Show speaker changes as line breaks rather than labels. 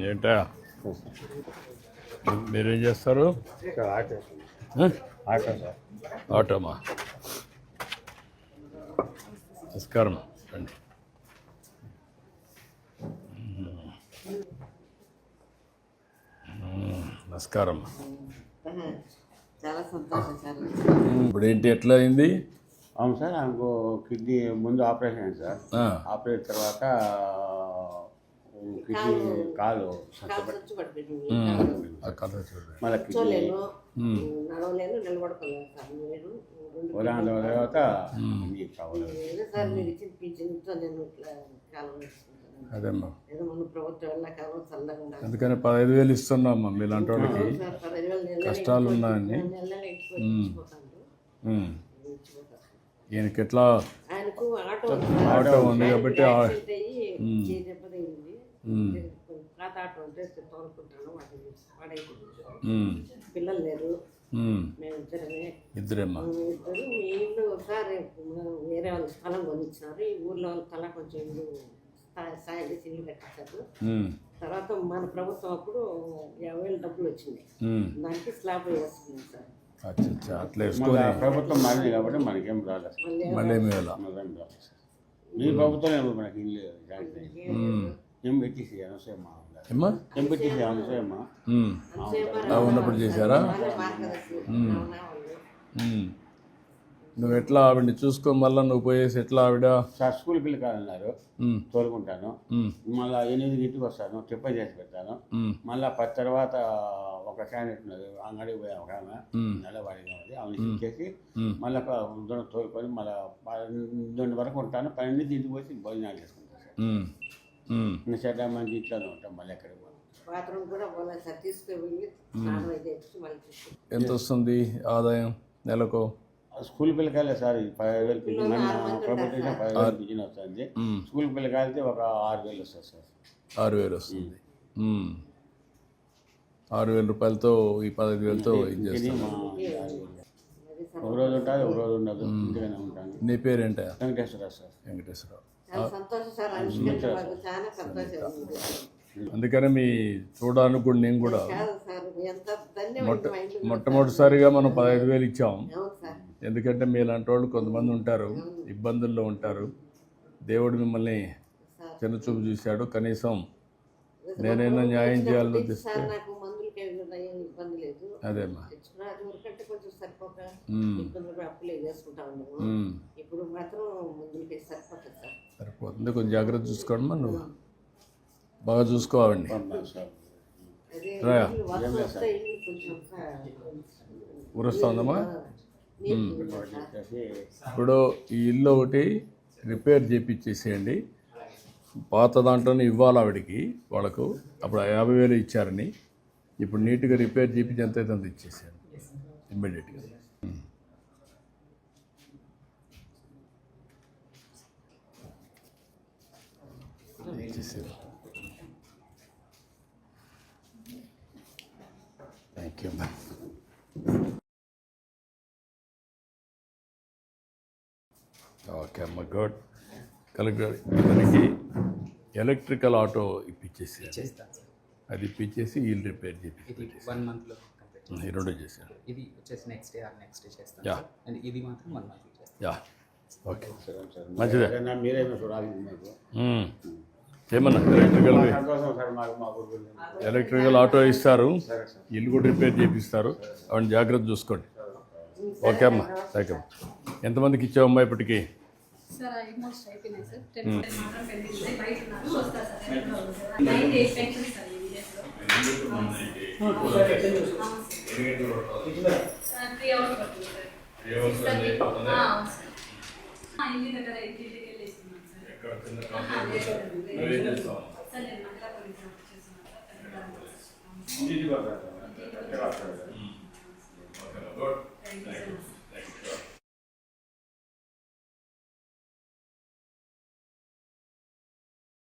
ఏంటా మీరేం చేస్తారు? ఆటోమా. నమస్కారం రండి. నమస్కారం.
చాలా సంతోషం సార్.
ఇప్పుడు ఏంటి ఎట్లా అయింది?
అవును సార్, ఆమెకు కిడ్నీ ముందు ఆపరేషన్ అయింది సార్. ఆపరేషన్ తర్వాత కిడ్నీ కాలు మళ్ళీ కిడ్నీ
నడవలేను, నిలబడుకోలేను సార్. మీరు
తర్వాత
సార్ మీరు ఇచ్చిన పింఛన్తో నేను ఇట్లా కాలం
అదేమ్మా,
ఏదో మన ప్రభుత్వం వెళ్ళకాలం చల్లగా ఉండాలి.
అందుకని 15,000 ఇస్తున్నామ్మా మీలాంటి వాళ్ళకి.
సార్ 15,000
కష్టాలు ఉన్నాయని ఈయనకి ఎట్లా
ఆయనకు
ఆటో ఉంది కాబట్టి
దెబ్బతయింది. పాత ఆటో ఉంటే తోలుకుంటాను, పిల్లలు లేరు, మేము
ఇద్దరేమ్మా.
ఇద్దరు. మీ ఇల్లు ఒకసారి వేరే వాళ్ళ స్థలం కొనిచ్చినారు, ఈ ఊర్లో వాళ్ళ తల కొంచెం ఇల్లు సాయం చేసి ఇల్లు కట్టించారు. తర్వాత మన ప్రభుత్వం అప్పుడు 50,000 డబ్బులు వచ్చింది, దానికి స్లాబ్ వేసుకున్నాం సార్.
అట్లా
ప్రభుత్వం మారింది కాబట్టి మనకేం రాలేదు. మీ ప్రభుత్వం మనకి ఇల్లు ఎంపెట్టిసి అనసూయమ్మా
ఉన్నప్పుడు చేశారా? నువ్వు ఎట్లా ఆవిడని చూసుకో, మళ్ళీ నువ్వు పోయేసి ఎట్లా ఆవిడ
సార్ స్కూల్ పిల్లకాయలు తోలుకుంటాను, మళ్ళీ 8 వస్తాను, టిఫిన్ చేసి పెడతాను. మళ్ళీ 10 తర్వాత ఒక క్యాండిడేట్ ఉన్నది, అంగడికి పోయా ఒక ఆమె నెలవాడిగా ఉంది, ఆమె ఇచ్చేసి మళ్ళీ తోలుకొని మళ్ళీ 12 వరకు ఉంటాను. 12 ఇంటికి పోయి భోజనాలు చేసుకుంటాను సార్. చెడ్డ మంది ఇంట్లోనే ఉంటాం, మళ్ళీ ఎక్కడికి
బాత్రూమ్ కూడా పోలేదు సార్. తీసుకువెళ్ళి
ఎంత వస్తుంది ఆదాయం నెలకు?
స్కూల్ పిల్లకాయలే సార్, 15,000 పింఛన్, ప్రభుత్వం 15,000 పింఛన్ వస్తుంది. స్కూల్ పిల్లకాయలకి ఒక 6,000 వస్తుంది సార్.
6,000 వస్తుంది. 6,000 రూపాయలతో ఈ 15,000తో ఇది చేస్తాను.
ఒక రోజు ఉంటుంది, ఒక రోజు ఉండదు, ఇంటిగానే ఉంటాను.
నీ పేరేంటా?
వెంకటేశ్వరరావు సార్.
వెంకటేశ్వరరావు. అందుకని మీ చూడడానికి కూడా నేను కూడా మొట్టమొదటిసారిగా మనం 15,000 ఇచ్చాం. ఎందుకంటే మీలాంటి వాళ్ళు కొంతమంది ఉంటారు, ఇబ్బందుల్లో ఉంటారు. దేవుడు మిమ్మల్ని చిన్నచూపు చూశాడు, కనీసం నేనైనా న్యాయం చేయాలని ఉద్దేశిస్తే అదేమ్మా. సరిపోతుంది, కొంచెం జాగ్రత్త చూసుకోండి. నువ్వు బాగా చూసుకోవాలండి. ఊరొస్తుందమ్మా. ఇప్పుడు ఈ ఇల్లు ఒకటి రిపేర్ చేయించేసేయండి. పాత దాంట్లోనే ఇవ్వాలి ఆవిడికి, వాళ్ళకు అప్పుడు 50,000 ఇచ్చారని. ఇప్పుడు నీట్గా రిపేర్ చేయించి ఎంత అయితే అంత ఇచ్చేసాను ఇమ్మీడియట్గా. ఇచ్చేసారు. థ్యాంక్ యూ అమ్మా. ఓకే అమ్మ, గుడ్. కలెక్టర్ ఇతనికి ఎలక్ట్రికల్ ఆటో ఇప్పించేసి అది ఇప్పించేసి వీళ్ళు రిపేర్ చేసి
1 monthలో
ఈ 2 చేశారు.
ఇది వచ్చేసి నెక్స్ట్ డే చేస్తాను.
యా,
అండ్ ఇది మాత్రం 1 month చేస్తాను.
యా, ఓకే, మంచిదే.
మీరైనా చూడాలి
ఏమన్నా ఎలక్ట్రికల్ ఆటో ఇస్తారు, ఇల్లు కూడా రిపేర్ చేపిస్తారు. అవన్నీ జాగ్రత్త చూసుకోండి. ఓకే అమ్మా, థ్యాంక్ యూ. ఎంతమందికి ఇచ్చావమ్మా ఇప్పటికీ?